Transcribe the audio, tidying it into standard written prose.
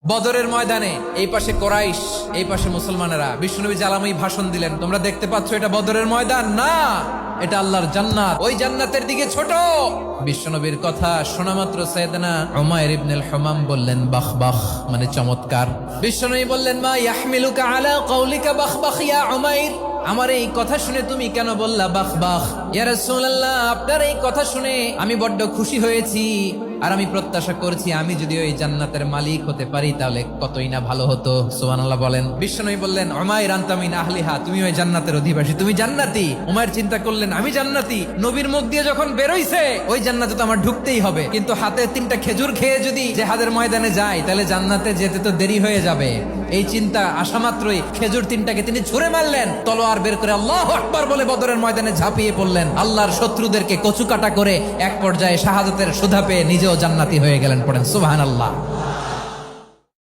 বদরের ময়দানে এই পাশে কোরাইশ, এই পাশে মুসলমানেরা। বিশ্বনবী জালাময়ী ভাষণ দিলেন, তোমরা দেখতে পাচ্ছ এটা বদরের ময়দান না, এটা আল্লাহর জান্নাত, ওই জান্নাতের দিকে ছোট। বিশ্বনবীর কথা শোনা মাত্র সাইয়েদনা উমাইর ইবনুল হুমাম বললেন বাখ বাখ, মানে চমৎকার। বিশ্বনবী বললেন মা ইয়াহমিলুকা আলা কওলিকা বাখ বাখ ইয়া উমাইর, আমার এই কথা শুনে তুমি কেন বললা বাখ বাখ? ইয়া রাসূলুল্লাহ, আপনার এই কথা শুনে আমি বড্ড খুশি হয়েছি, আর আমি প্রত্যাশা করছি আমি যদি ওই জান্নাতের মালিক হতে পারি তাহলে কতই না ভালো হতো। সুবহানাল্লাহ বলেন। বিশ্বনবী বললেন উমাইর আনতা মিন আহলিহা, তুমি ওই জান্নাতের অধিবাসী, তুমি জান্নাতি। উমাইর চিন্তা করলেন আমি জান্নাতি, নবীর মুখ দিয়ে যখন বেরোইছে ওই জান্নাতে তো আমার ঢুকতেই হবে, কিন্তু হাতে 3টা খেজুর খেয়ে যদি জিহাদের ময়দানে যায় তাহলে জান্নাতে যেতে তো দেরি হয়ে যাবে। এই চিন্তা আসা মাত্রই খেজুর 3টাকে তিনি ছুঁড়ে মারলেন, তলোয়ার বের করে আল্লাহু আকবার বলে বদরের ময়দানে ঝাঁপিয়ে পড়লেন। আল্লাহর শত্রুদেরকে কচুকাটা করে এক পর্যায়ে শাহাদাতের সুধা পেয়ে নিজেও জান্নাতি হয়ে গেলেন। পড়েন সুবহানাল্লাহ।